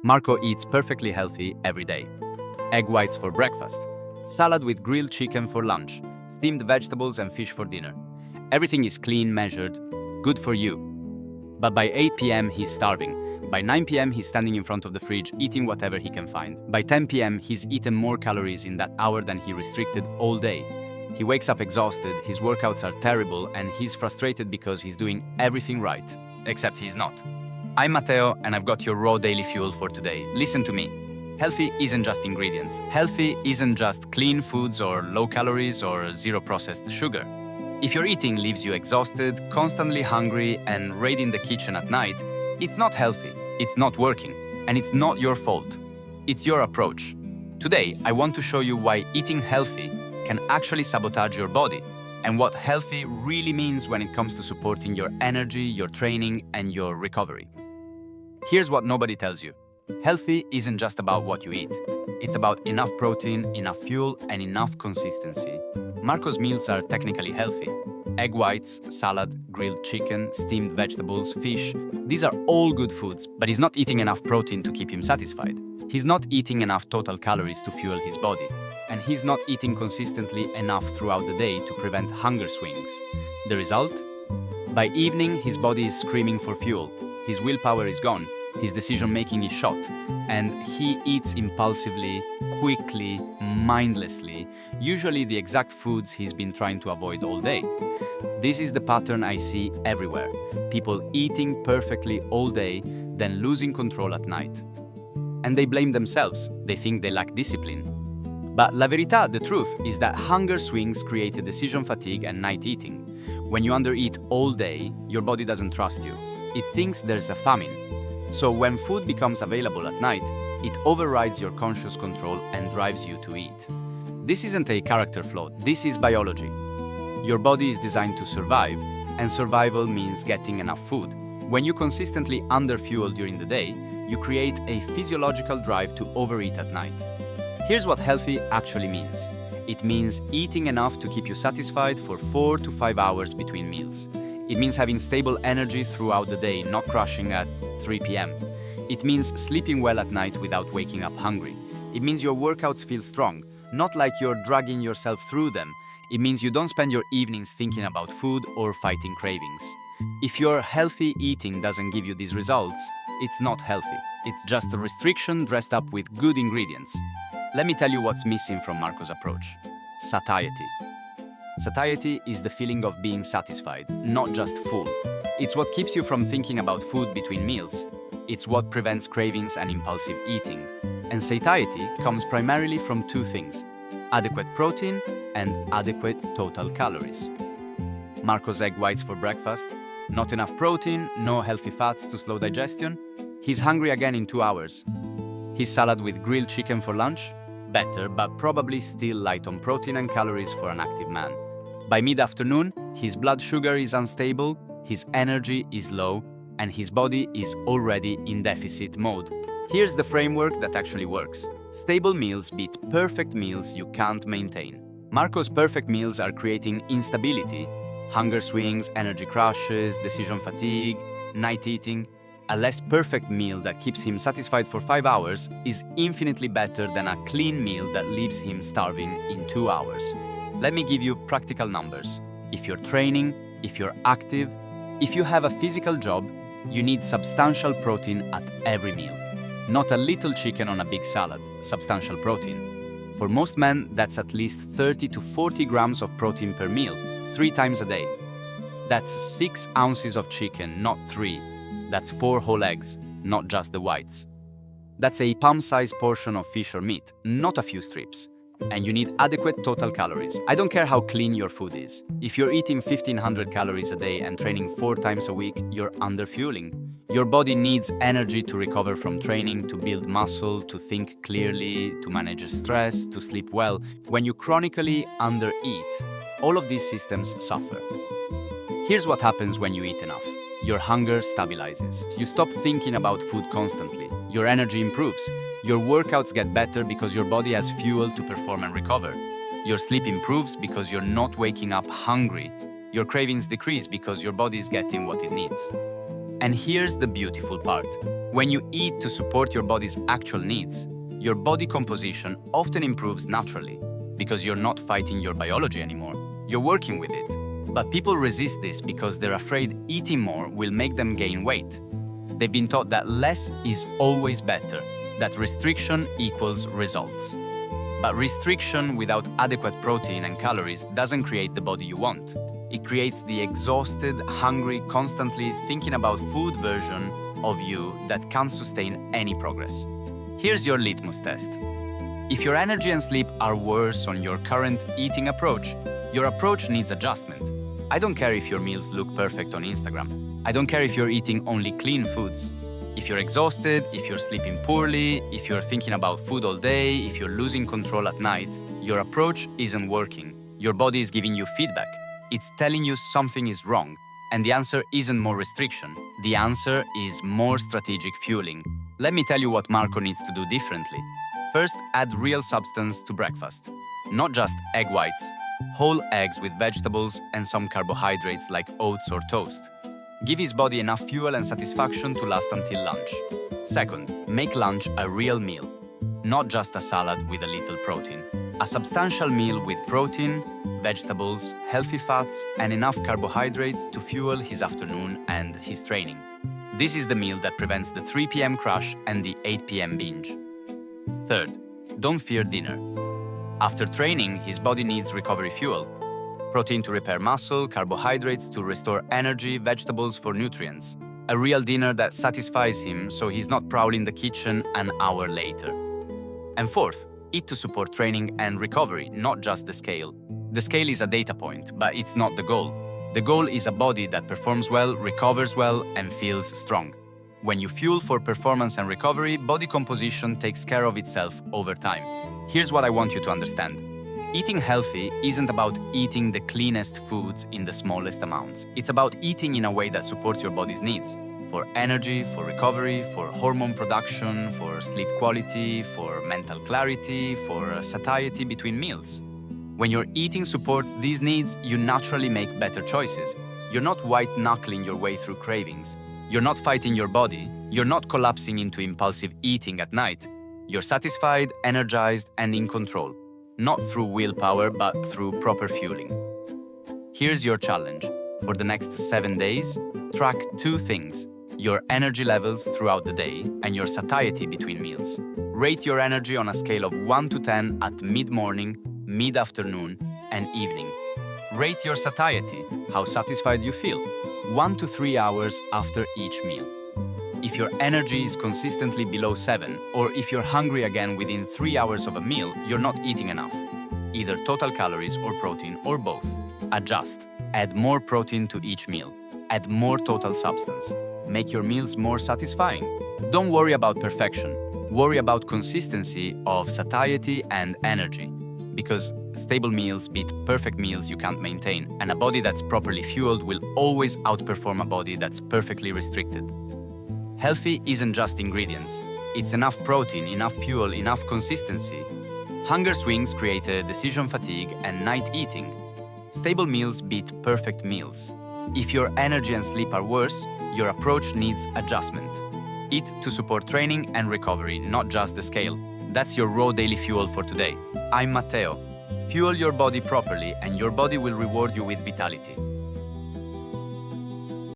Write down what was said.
Marco eats perfectly healthy every day. Egg whites for breakfast, salad with grilled chicken for lunch, steamed vegetables and fish for dinner. Everything is clean, measured, good for you. But by 8 p.m. he's starving. By 9 p.m. he's standing in front of the fridge eating whatever he can find. By 10 p.m. he's eaten more calories in that hour than he restricted all day. He wakes up exhausted, his workouts are terrible, and he's frustrated because he's doing everything right. Except he's not. I'm Matteo, and I've got your raw daily fuel for today. Listen to me. Healthy isn't just ingredients. Healthy isn't just clean foods or low calories or zero processed sugar. If your eating leaves you exhausted, constantly hungry, and raiding the kitchen at night, it's not healthy, it's not working, and it's not your fault. It's your approach. Today, I want to show you why eating healthy can actually sabotage your body, and what healthy really means when it comes to supporting your energy, your training, and your recovery. Here's what nobody tells you. Healthy isn't just about what you eat. It's about enough protein, enough fuel, and enough consistency. Marco's meals are technically healthy. Egg whites, salad, grilled chicken, steamed vegetables, fish. These are all good foods, but he's not eating enough protein to keep him satisfied. He's not eating enough total calories to fuel his body. And he's not eating consistently enough throughout the day to prevent hunger swings. The result? By evening, his body is screaming for fuel. His willpower is gone. His decision-making is shot, and he eats impulsively, quickly, mindlessly, usually the exact foods he's been trying to avoid all day. This is the pattern I see everywhere. People eating perfectly all day, then losing control at night. And they blame themselves. They think they lack discipline. But la verità, the truth, is that hunger swings create a decision fatigue and night eating. When you undereat all day, your body doesn't trust you. It thinks there's a famine. So when food becomes available at night, it overrides your conscious control and drives you to eat. This isn't a character flaw, this is biology. Your body is designed to survive, and survival means getting enough food. When you consistently underfuel during the day, you create a physiological drive to overeat at night. Here's what healthy actually means. It means eating enough to keep you satisfied for 4 to 5 hours between meals. It means having stable energy throughout the day, not crashing at 3 p.m. It means sleeping well at night without waking up hungry. It means your workouts feel strong, not like you're dragging yourself through them. It means you don't spend your evenings thinking about food or fighting cravings. If your healthy eating doesn't give you these results, it's not healthy. It's just a restriction dressed up with good ingredients. Let me tell you what's missing from Marco's approach. Satiety. Satiety is the feeling of being satisfied, not just full. It's what keeps you from thinking about food between meals. It's what prevents cravings and impulsive eating. And satiety comes primarily from two things: adequate protein and adequate total calories. Marco's egg whites for breakfast, not enough protein, no healthy fats to slow digestion. He's hungry again in 2 hours. His salad with grilled chicken for lunch, better, but probably still light on protein and calories for an active man. By mid-afternoon, his blood sugar is unstable, his energy is low, and his body is already in deficit mode. Here's the framework that actually works. Stable meals beat perfect meals you can't maintain. Marco's perfect meals are creating instability, hunger swings, energy crashes, decision fatigue, night eating. A less perfect meal that keeps him satisfied for 5 hours is infinitely better than a clean meal that leaves him starving in 2 hours. Let me give you practical numbers. If you're training, if you're active, if you have a physical job, you need substantial protein at every meal. Not a little chicken on a big salad, substantial protein. For most men, that's at least 30 to 40 grams of protein per meal, 3 times a day. That's 6 ounces of chicken, not 3. That's 4 whole eggs, not just the whites. That's a palm-sized portion of fish or meat, not a few strips. And you need adequate total calories. I don't care how clean your food is. If you're eating 1,500 calories a day and training 4 times a week, you're underfueling. Your body needs energy to recover from training, to build muscle, to think clearly, to manage stress, to sleep well. When you chronically undereat, all of these systems suffer. Here's what happens when you eat enough. Your hunger stabilizes. You stop thinking about food constantly. Your energy improves. Your workouts get better because your body has fuel to perform and recover. Your sleep improves because you're not waking up hungry. Your cravings decrease because your body is getting what it needs. And here's the beautiful part. When you eat to support your body's actual needs, your body composition often improves naturally because you're not fighting your biology anymore. You're working with it. But people resist this because they're afraid eating more will make them gain weight. They've been taught that less is always better, that restriction equals results. But restriction without adequate protein and calories doesn't create the body you want. It creates the exhausted, hungry, constantly thinking about food version of you that can't sustain any progress. Here's your litmus test. If your energy and sleep are worse on your current eating approach, your approach needs adjustment. I don't care if your meals look perfect on Instagram. I don't care if you're eating only clean foods. If you're exhausted, if you're sleeping poorly, if you're thinking about food all day, if you're losing control at night, your approach isn't working. Your body is giving you feedback. It's telling you something is wrong. And the answer isn't more restriction. The answer is more strategic fueling. Let me tell you what Marco needs to do differently. First, add real substance to breakfast. Not just egg whites. Whole eggs with vegetables and some carbohydrates like oats or toast. Give his body enough fuel and satisfaction to last until lunch. Second, make lunch a real meal. Not just a salad with a little protein. A substantial meal with protein, vegetables, healthy fats, and enough carbohydrates to fuel his afternoon and his training. This is the meal that prevents the 3 p.m. crash and the 8 p.m. binge. Third, don't fear dinner. After training, his body needs recovery fuel. Protein to repair muscle, carbohydrates to restore energy, vegetables for nutrients. A real dinner that satisfies him so he's not prowling the kitchen an hour later. And fourth, eat to support training and recovery, not just the scale. The scale is a data point, but it's not the goal. The goal is a body that performs well, recovers well, and feels strong. When you fuel for performance and recovery, body composition takes care of itself over time. Here's what I want you to understand. Eating healthy isn't about eating the cleanest foods in the smallest amounts. It's about eating in a way that supports your body's needs. For energy, for recovery, for hormone production, for sleep quality, for mental clarity, for satiety between meals. When your eating supports these needs, you naturally make better choices. You're not white-knuckling your way through cravings. You're not fighting your body. You're not collapsing into impulsive eating at night. You're satisfied, energized, and in control. Not through willpower, but through proper fueling. Here's your challenge. For the next 7 days, track 2 things: your energy levels throughout the day and your satiety between meals. Rate your energy on a scale of 1 to 10 at mid-morning, mid-afternoon, and evening. Rate your satiety, how satisfied you feel, 1 to 3 hours after each meal. If your energy is consistently below 7, or if you're hungry again within 3 hours of a meal, you're not eating enough. Either total calories or protein, or both. Adjust. Add more protein to each meal. Add more total substance. Make your meals more satisfying. Don't worry about perfection. Worry about consistency of satiety and energy. Because stable meals beat perfect meals you can't maintain, and a body that's properly fueled will always outperform a body that's perfectly restricted. Healthy isn't just ingredients. It's enough protein, enough fuel, enough consistency. Hunger swings create decision fatigue and night eating. Stable meals beat perfect meals. If your energy and sleep are worse, your approach needs adjustment. Eat to support training and recovery, not just the scale. That's your raw daily fuel for today. I'm Matteo. Fuel your body properly and your body will reward you with vitality.